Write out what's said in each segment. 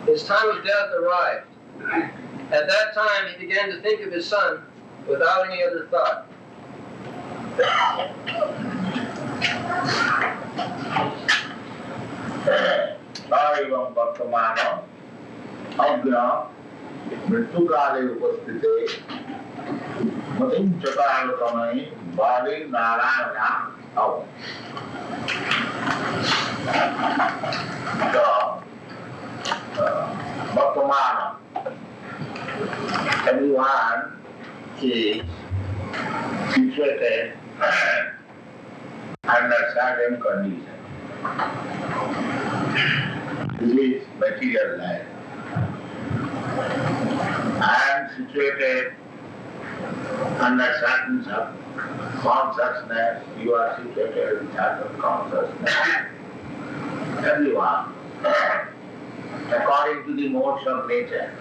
His time of death arrived. At that time, he began to think of his son without any other thought. Everyone is situated under certain conditions. This is material life. I am situated under certain consciousness, you are situated in certain consciousness. Everyone, according to the modes of nature,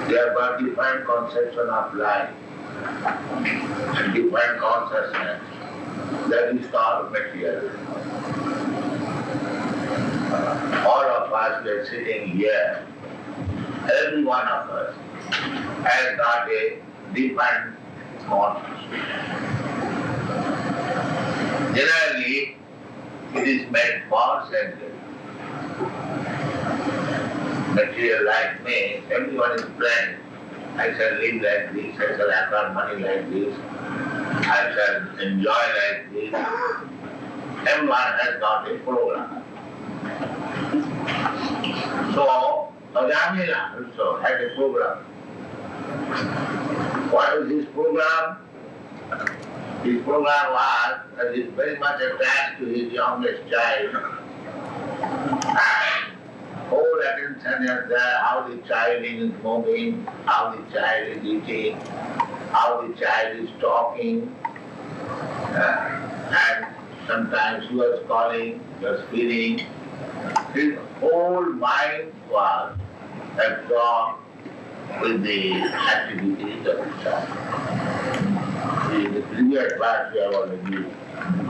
they have got different conception of life and different consciousness. That is called material. All of us who are sitting here, every one of us has got a different consciousness. Generally, it is meant for senses. Material life means everyone is planned. I shall live like this, I shall acquire money like this, I shall enjoy like this. Everyone has got a program. So, Ajamila also had a program. What was his program? His program was that he is very much attached to his youngest child. And whole attention is there, how the child is moving, how the child is eating, how the child is talking. And sometimes he was calling, he was feeling. His whole mind was absorbed with the activities of the child. The previous verse we have already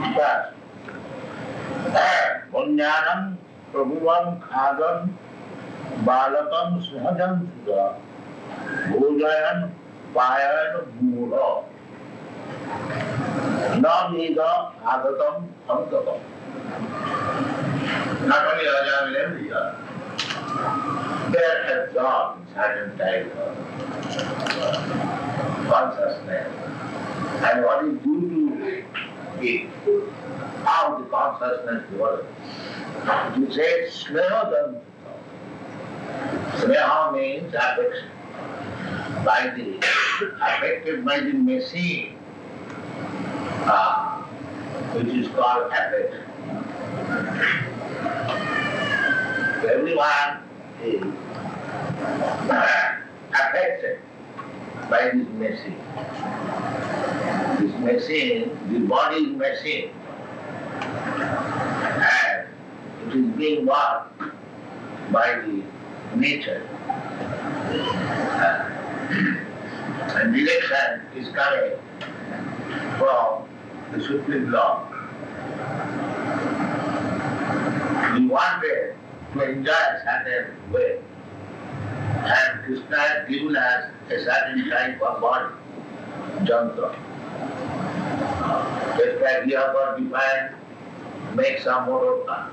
discussed. Punyanam Prabhuvam Khadam Balakam Sahajam Sudha Bhojayan Payan Mura Namiga Agatam Sankapam. Not only Ajam in every year, they are absorbed in certain type of consciousness. And what is due to it, how the consciousness develops. You say Sneha Dhantu. Sneha means affection. By the affected by the machine, which is called affection. Everyone is affected by this machine. This machine, the body is machine, and it is being worked by the nature. And direction is coming from the Supreme Law. We wanted to enjoy a certain way, and Krishna has given us a certain type of body, jantra. Just like we have got defined, make some motor car.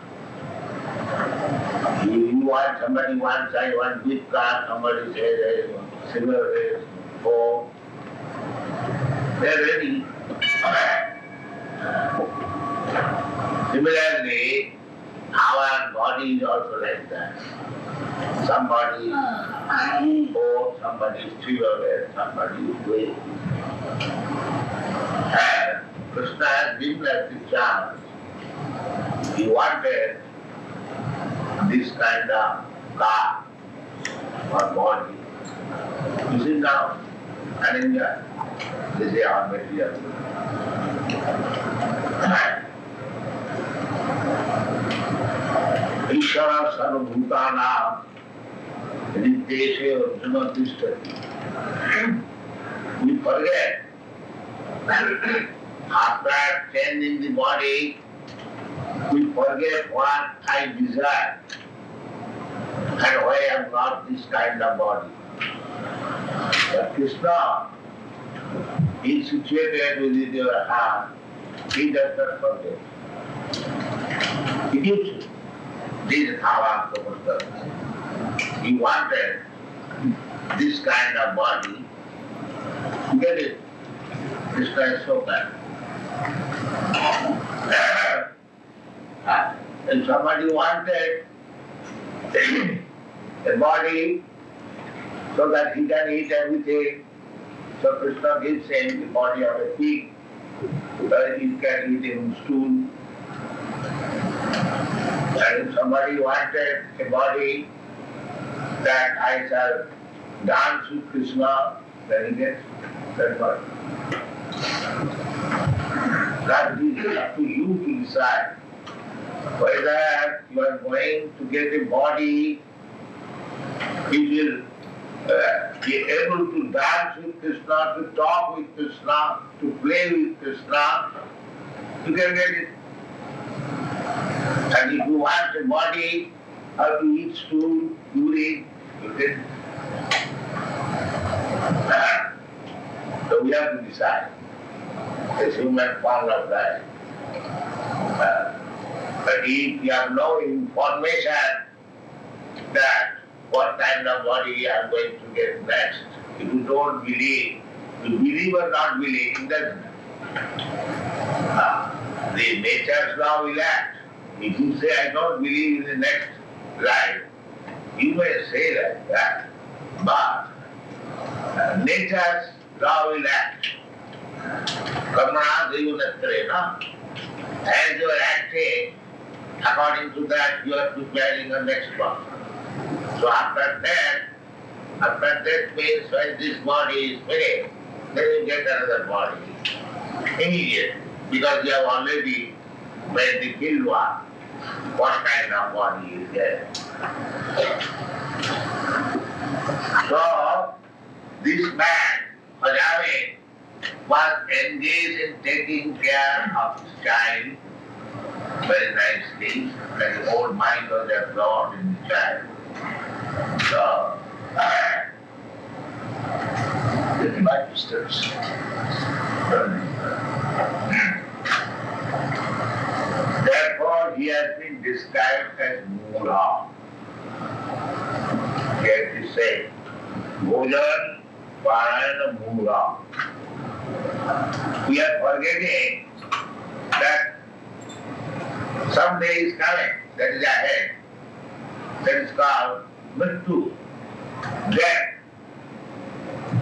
You want, somebody wants, I want big car, somebody says, silver race, four. They're ready. Similarly, our body is also like that. Somebody is four, somebody is silver, somebody is weight. And Krishna has given us the chance. He wanted this kind of car or body. You see now, and India, this is our material. Ishvara sarvabhutanam niteshe arjuna tishtati. We forget. After changing the body, we forget what I desire and why I am not this kind of body. But Krishna is situated within your heart. He does not forget. He gives you. This is how Prabhupada does. He wanted this kind of body. Get it? Krishna is so bad. And somebody wanted a body so that he can eat everything. So Krishna gives him the body of a pig, so that he can eat in stool. And if somebody wanted a body that I shall dance with Krishna, then he gets that body. That is up to you to decide whether you are going to get a body which will be able to dance with Krishna, to talk with Krishna, to play with Krishna. You can get it. And if you want a body how to eat stool, urine, you can. So we have to decide. It's human form of life. But if you have no information that what kind of body you are going to get next, if you don't believe, to believe or not believe, it doesn't. The nature's law will act. If you say, I don't believe in the next life, you may say like that, but nature's law will act. Karmana Devanatrena. As you are acting, according to that, you are preparing the next one. So after that means when this body is finished, then you get another body immediately, because you have already made the killed one. What kind of body is there? So this man, Ajami, was engaged in taking care of his child very nicely, and the old mind was absorbed in the child. So, my sisters. Therefore, he has been described as Mula. He has to say, Bhojan Parayana Mula. We are forgetting that someday is coming, that is ahead. That is called Mrittu, death.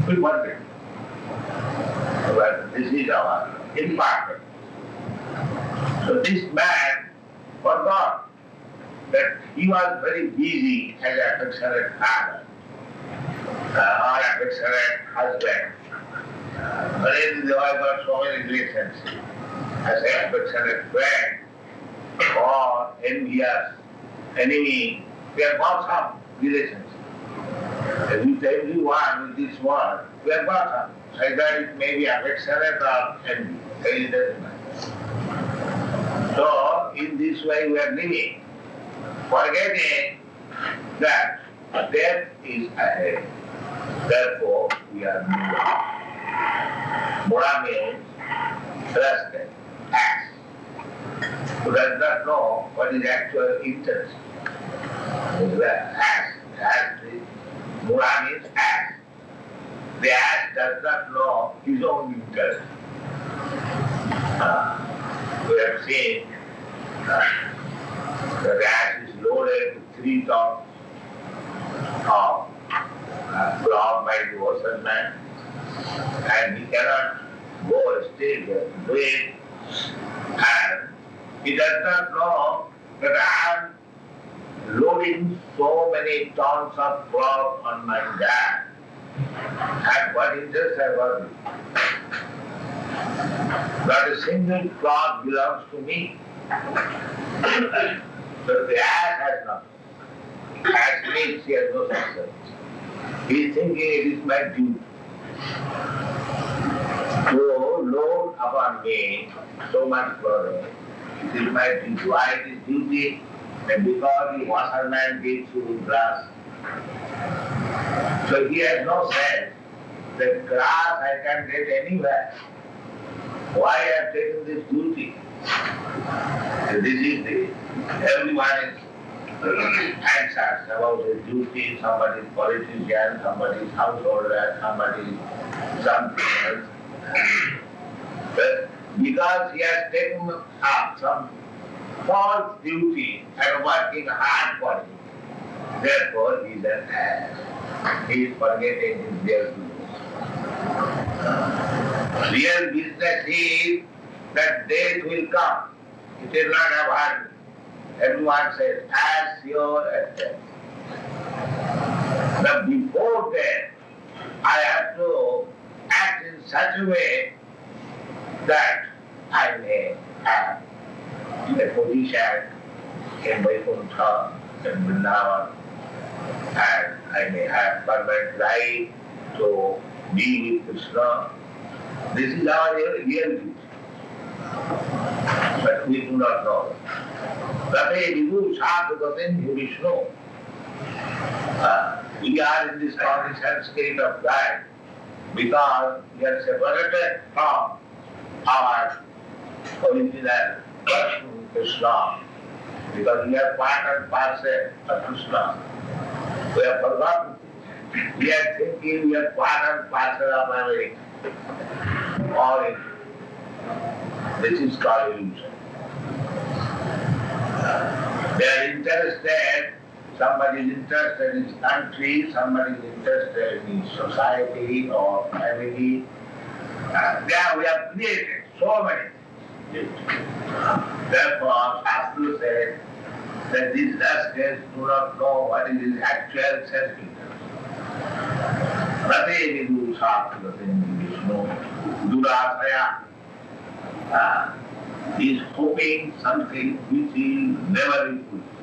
We forget. But this is our imperfect. So this man forgot that he was very busy as an affectionate father or affectionate husband. But in the wife got so many relationships as an affectionate friend or envious enemy. We have got some relationships. And with everyone in this world, we have got some. Either it may be affectionate or envy. It doesn't matter. So, in this way we are living, forgetting that death is ahead. Therefore, we are Mura. Mura means trusted, ass. Who does not know what is actual interest. Ass. Mura means ass. The ass does not know his own interest. We have seen the ass is loaded with 3 tons of crop by the ocean man, and he cannot go stay there to do it, and he does not know that I am loading so many tons of crop on my back, and what interest I got? Not a single cloth belongs to me. So the ass has nothing. Ass means he has no success. He is thinking it is my duty to load upon me so much product. It is my duty. Why it is duty? And because the washerman gives you grass. So he has no sense that grass I can get anywhere. Why I have taken this duty? So this is everyone is anxious about his duty, somebody is politician, somebody is householder, somebody is something else. But because he has taken up some false duty and working hard for it, therefore he is an ass. He is forgetting his real business. Real business is that death will come. It is not avoidable. Everyone says, as sure as death. But before death, I have to act in such a way that I may have a position in Vaikuntha, in Vrindavan, and I may have permanent right to be with Krishna. This is our real duty. But we do not know. Rate Vidu Sadhugatin Vishnu. We are in this conditioned state of life because we are separated from our original person Krishna. Because we are part and parcel of Krishna. We have forgotten. We are thinking we are part and parcel of America. All in. This is called illusion. They are interested, somebody is interested in his country, somebody is interested in his society or family. There we have created so many things. Therefore, Shastra said that these rascals do not know what is his actual self-interest. Rate Vidu Sadhugatin Vishnu Durasaya. He is hoping something which he never will fulfill.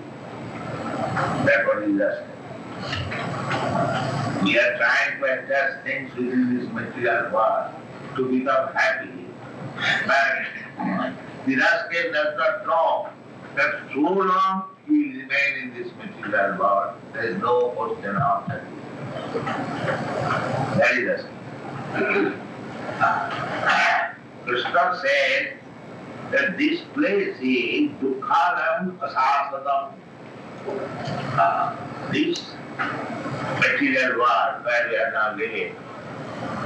That's what he is asking. We are trying to adjust things within this material world to become happy. But the rascal does not know that so long he will remain in this material world. There is no question of happiness. That is the Krishna said that this place is Dukkhanam Asasatam. This material world where we are now living,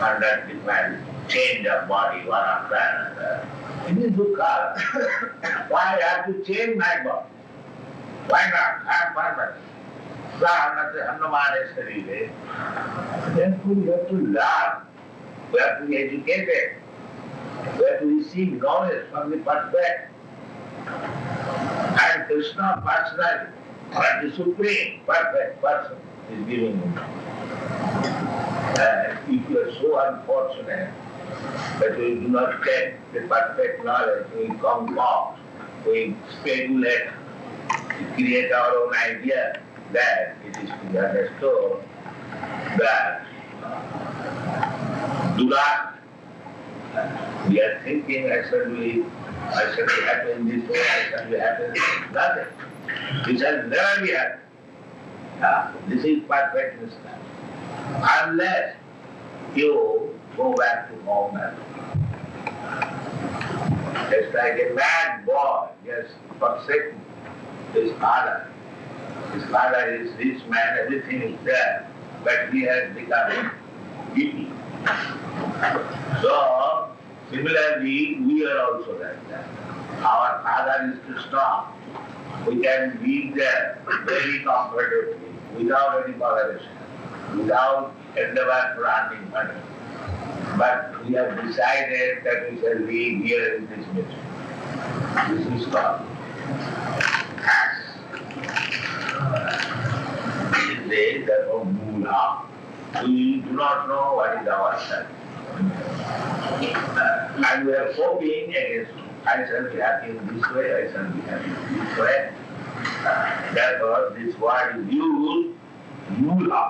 under different change of body one after another, it is dukkha. Why I have to change my body? Why not? I am permanent. Therefore you have to learn, you have to be educated, you have to receive knowledge from the perfect. And Krishna personally, the supreme perfect person, is giving you. And if you are so unfortunate that we do not get the perfect knowledge, we concoct, we speculate, we create our own idea, that it is to be understood that do not, we are thinking I shall be happy in this way, I shall be happy in nothing. This shall never be happy. This is perfectness. Unless you go back to home and just like a mad boy, just forsaken his father. His father is rich man, everything is there, but he has become giddy. So, similarly, we are also like that. Our father is Krishna. We can be there very comfortably, without any botheration, without endeavor for earning money. But we have decided that we shall live here in this mission. This is called tax. This is the Mula. We do not know what is our self. And we are hoping against, I shall be happy in this way, I shall be happy in this way. Therefore, this word is used, Mula.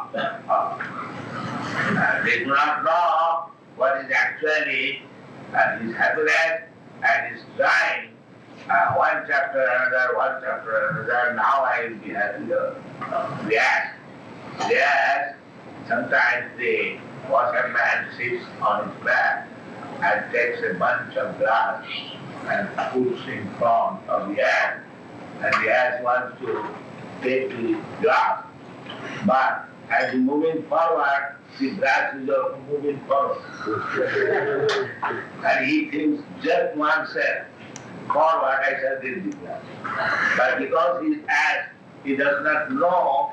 They do not know what is actually his happiness and his trying. One chapter another, now I will be happy. Yes, sometimes the washerman sits on his back and takes a bunch of grass and puts in front of the ass. And the ass wants to take the grass. But as he moving forward, the grass is also moving forward. And he thinks just one step forward, I shall get the grass. But because his ass, he does not know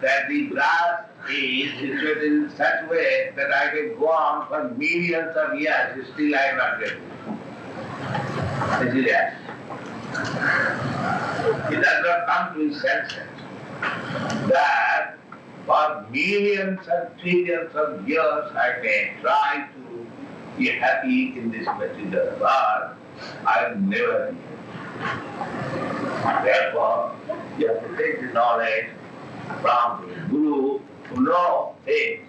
that the grass is situated in such a way that I can go on for millions of years, still I am not getting it. This is ass. He does not come to his senses that for millions and trillions of years I may try to be happy in this material world, I will never be happy. Therefore, you have to take the knowledge from the Guru to know things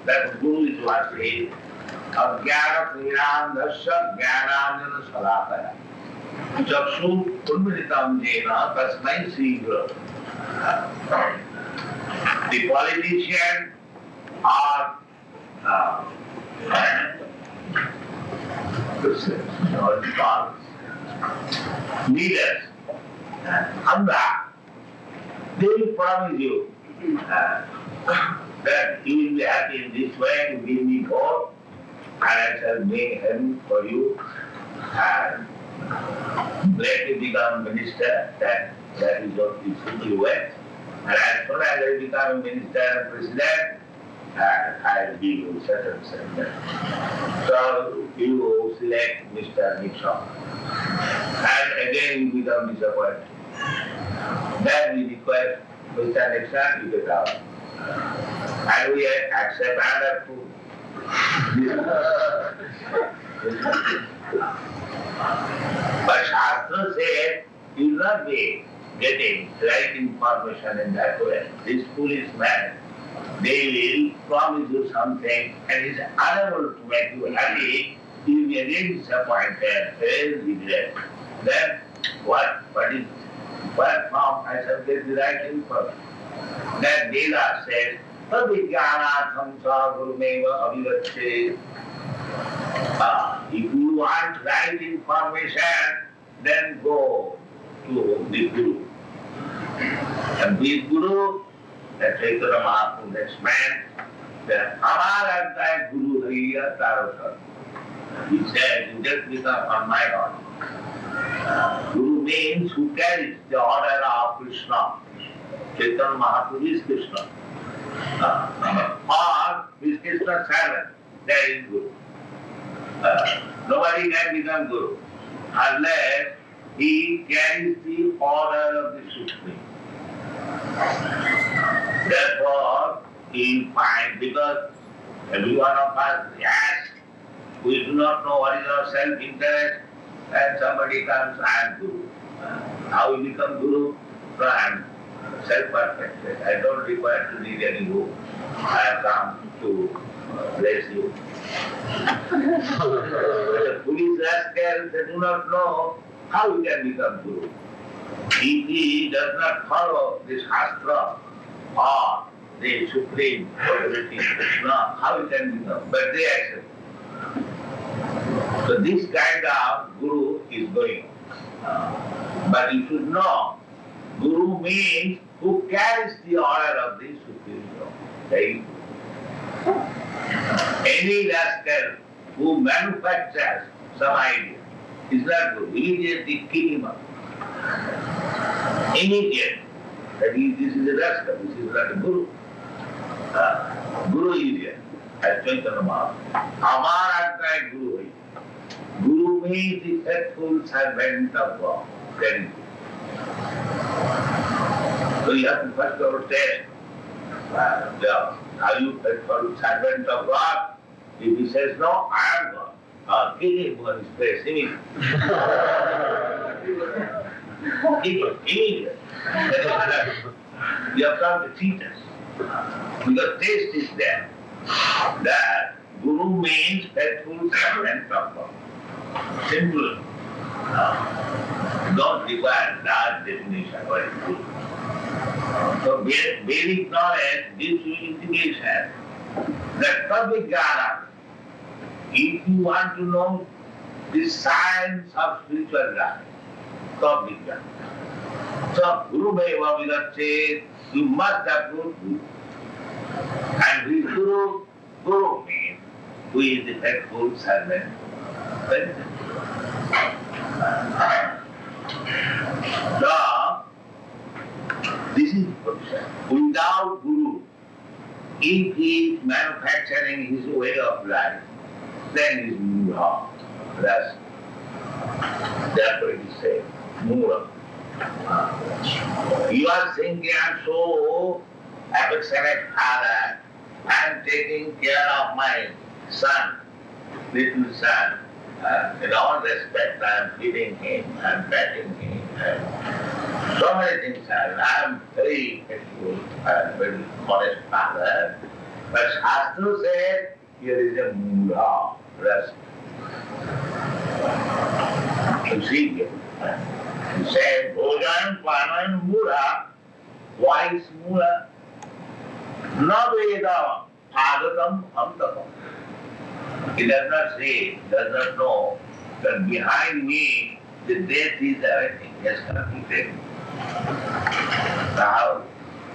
that the Guru is what he is. Ajnana Priyanam Dasya Jnananjana Salakaya. Chaksu Purmiritam Jena Tasmai Sri Guru. The politician or leaders, they will promise you that you will be happy in this way, you give me vote, and I shall make heaven for you, and let you become minister, that is what the simple way. And as soon as I become a minister and president, I will give you certain sentence. So you select Mr. Nixon. And again you become disappointed. Then we request Mr. Nixon, you get out. And we accept another food. But Shastra said, you will not be getting right information in that way. This foolish man, they will promise you something and is unable to make you happy. You will be again disappointed, very regret. Then what is Where from I shall get the right information. That Veda says, Vijnanatham sa gurumeva avivache. If you want right information, then go to the Guru. And this Guru, that Chaitanya Mahaprabhu, that man, that Amar Advai Guru Hariya Tarasat. He said, you just become on my order. Guru means who carries the order of Krishna. Chaitanya Mahaprabhu is Krishna. Or is Krishna's servant. That is Guru. Nobody can become Guru unless he carries the order of the Supreme. Therefore, he finds, because every one of us, yes, we do not know what is our self-interest, and somebody comes, I am Guru. How we become Guru? No, I am self-perfected. I don't require to need any Guru. I have come to bless you. The foolish rascals, they do not know how he can become Guru. If he does not follow this Shastra or the Supreme Authority Krishna, how he can become? But they accept. So this kind of Guru is going on. But you should know, Guru means who carries the order of the Supreme Lord. Any rascal who manufactures some idea is not Guru. Immediately kill him up. Immediately. That is, this is a rascal, this is not a Guru. Guru is here. As Chaitanya Mahaprabhu. Amar Advai Guru hai. Guru means the faithful servant of God. That is. So you have to first of all test. Are you faithful servant of God? If he says no, I am God. Kill him on his face immediately. Kill him immediately. You have come to teach us. Because taste is there. That Guru means faithful servant of God. Simple. Don't require large definition what is Guru. So basic knowledge gives you indication that public jnana, if you want to know the science of spiritual life, public jnana. So Guru Meva Vidache, you must approach Guru. And with Guru, Guru means who is the faithful servant. So, this is the position. Without Guru, if he is manufacturing his way of life, then it is Mura. Therefore it is said, Mura. You are thinking, I am so affectionate father, I am taking care of my son, little son. In all respect, I am feeding him, I am petting him. So many things I am very faithful and very honest father. But Shastra says, here is a mula, rest. You see here. He said, Bhojan, Panan, Mula. Why is Mula? Not Veda, Bhagavatam, Amtakam. He does not say, does not know that behind me the death is everything. He has completed. Now,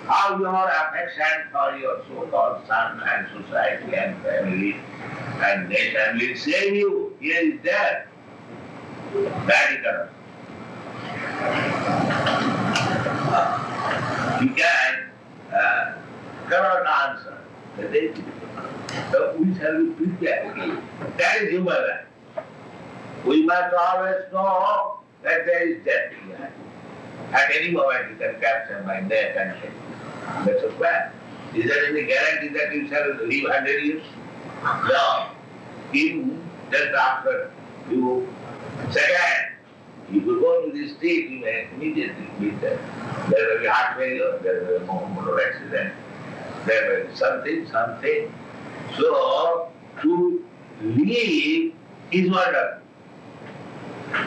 how your affection for your so-called son and society and family and nation will save you. Here is death. That is enough. He cannot answer. So we shall be prepared. That is human life. We must always know that there is death behind. At any moment you can capture my death and say, that's a fact. Is there any guarantee that you shall live 100 years? No. Even just after you second, if you go to the street, you may immediately be there. There will be heart failure, there will be motor accident, there will be something. So, to live is wonderful.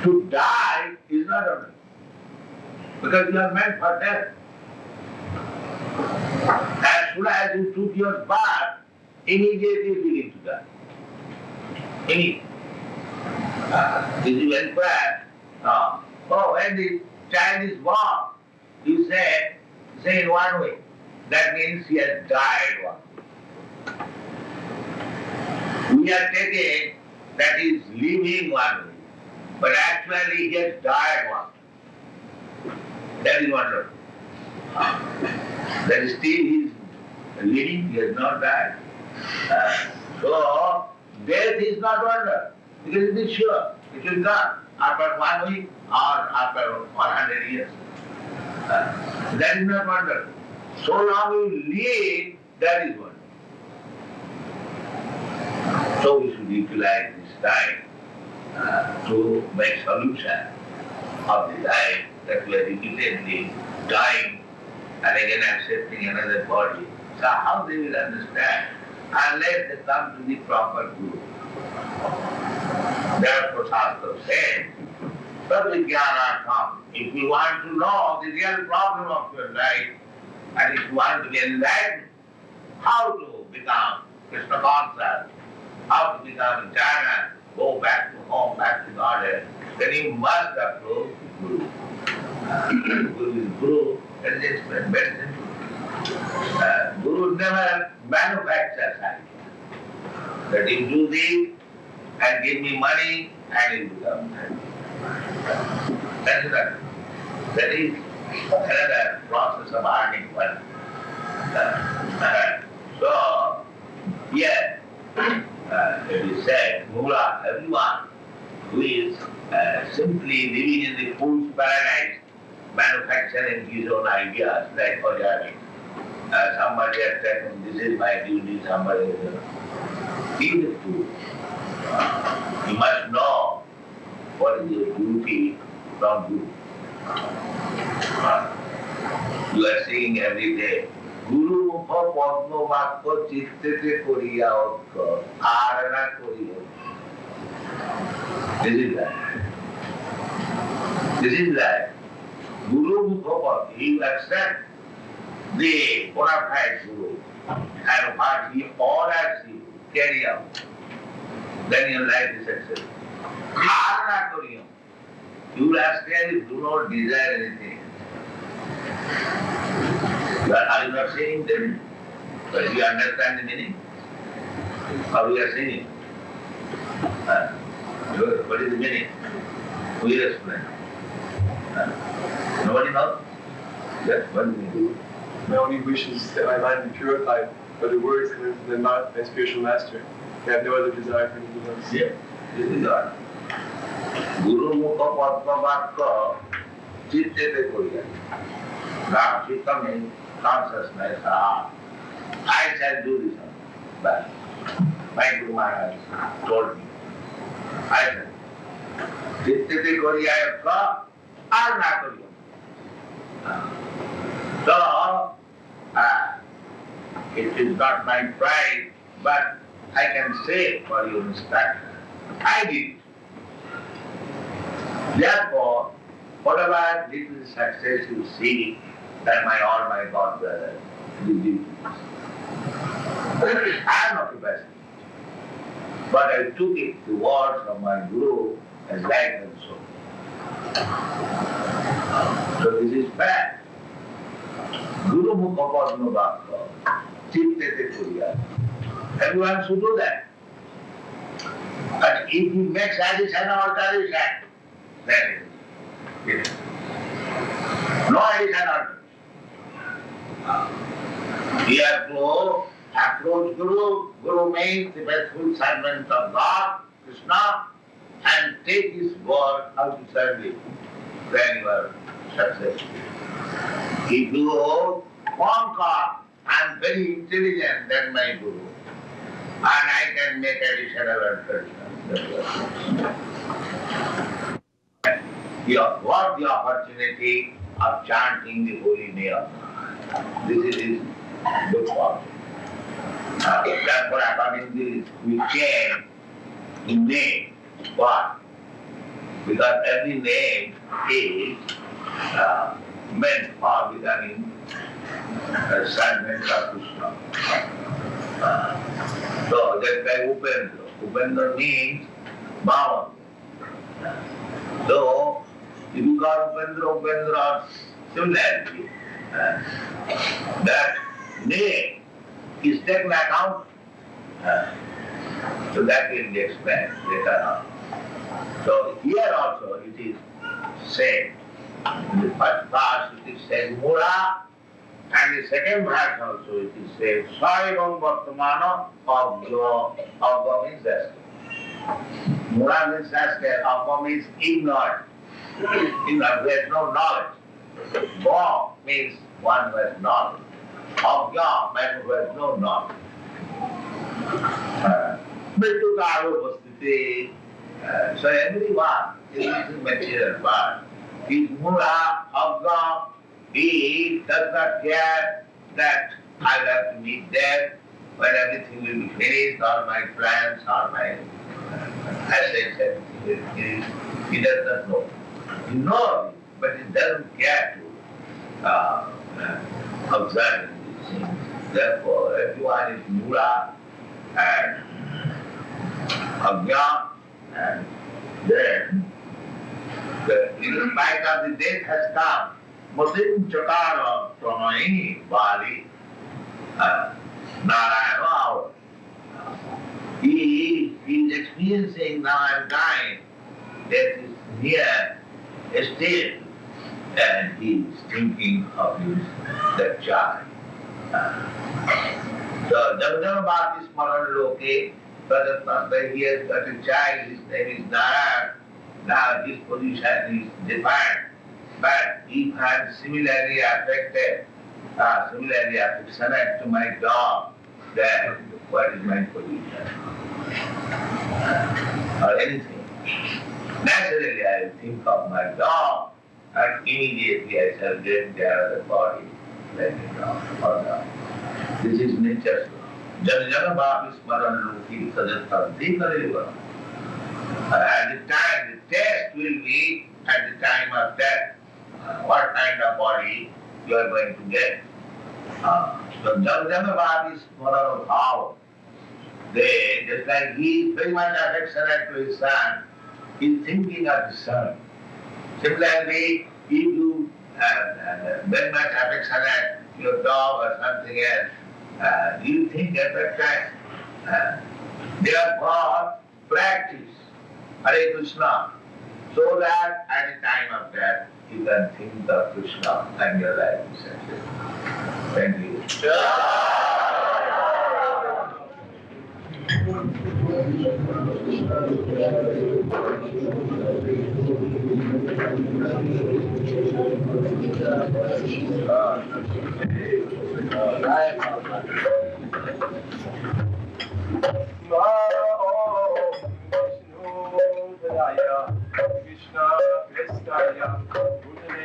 To die is not wonderful. because you are meant for death. As soon as you took your birth, immediately you begin to die. Immediately. Did you inquire? When the child is born, you say in one way. That means he has died one way. We are taking that he is living one way, but actually he has died one way. That is wonderful. That is still he is living, he has not died. So death is not wonder, because it is sure, it will come after 1 week or after 100 years. That is not wonder. So long you live, that is wonder. So we should utilize this time to make solution of the life that we are repeatedly dying and again accepting another body. So how they will understand unless they come to the proper guru? Therefore Shastra says, Tatvijnanartham. If you want to know the real problem of your life, and if you want to be enlightened, how to become Krishna conscious, how to become jhana, go back to home, back to Godhead, then you must approach Guru. Guru is Guru, and it's very simple. Guru never manufactures idea. That you do this and give me money and it becomes happy. That's not. That is another process of earning money. So, yes, it is said, Mula, everyone who is simply living in the fool's paradise, manufacturing his own ideas, like for example, somebody has taken, this is my duty, somebody has he is a fool. You must know what is your duty from Guru. You are saying every day, Guru Mukha Padma Vakko Chittete Koriya Okka Arana Koriya. This is life. This is life. Guru Mukha Padma, you accept the bona fide Guru and what he orders you, carry out. Then your life is successful. Arana Koriya. You will ask me, do not desire anything. Are you not saying that? But you understand the meaning? How we are saying it? What is the meaning? Who will explain? Nobody knows? Yes, what is the meaning? My only wish is that my mind be purified by the words of my spiritual master. I have no other desire for anything else. Yeah, this is all. Guru Mukha Padma Vakka Chittete Koriya. Now, Chitta means consciousness, heart. I shall do this. But my Guru Maharaj told me. I said, Chittete Koriya Yakka Arna Koriya. So, it is not my pride, but I can say for your instruction, I did it. Therefore, whatever little success you see, that all my God brother will give you. I am not capacity. But I took it, the words of my Guru, as life and soul. So this is bad. Guru Mukha Padma Vakka Chittete Koriya. Everyone should do that. But if you make addition or alteration, then it is. No addition or alteration. We have to approach Guru. Guru means the faithful servant of God, Krishna, and take his word how to serve him. Then you are successful. If you conquer, I am very intelligent than my Guru, and I can make additional alteration. You have got the opportunity of chanting the holy name. This is his good fortune. Therefore, according to this, we change the name. Why? Because every name is meant for becoming a servant of Krishna. So that's why Upendra. Upendra means Bhavan. So if you call Upendra, Upendra, similarly, that name is taken account. So that will be explained later on. So here also it is said. In the first verse it is said Mura, and the second verse also it is said Saivam Vartamana Abhya. Abhya means asking. Mura means asking, Abhya means ignorant. Ignorant, who has no knowledge. Bha means one who has knowledge. Abhya, man who has no knowledge. Mritukaro Vastiti. So everyone in this material world is Mura, Abhya. He does not care that I will have to meet death when everything will be finished, all my plans, all my assets, everything will be finished. He does not know. He knows, but he doesn't care to observe these things. Therefore, everyone is Mura and Abhya, and then in spite of the death has come, Matin Chakara Pranayini Bali Narayana. He is experiencing now I'm dying, death is near, still, and he is thinking of that child. So Jamjamabhati Smaran Loke, when he has got a child, his name is Narayan, now his position is defined. But if I am similarly affected, similarly affectionate to my dog, then what is my position? Or anything. Naturally I will think of my dog and immediately I shall get the other body, let it go, or not. This is nature's law. Jana Bhavi Smaran Ruki Sajatanti Kareva. At the time, the test will be at the time of death. What kind of body you are going to get. So Jamjamabhati is Smaran Bhava. They, just like he is very much affectionate to his son, he is thinking of his son. Similarly, if you very much affectionate your dog or something else, you think at that time. Therefore, practice Hare Krishna, so that at the time of death, you can think of Krishna and your life is settled. Thank you. Krishna Kristaya Gurunaya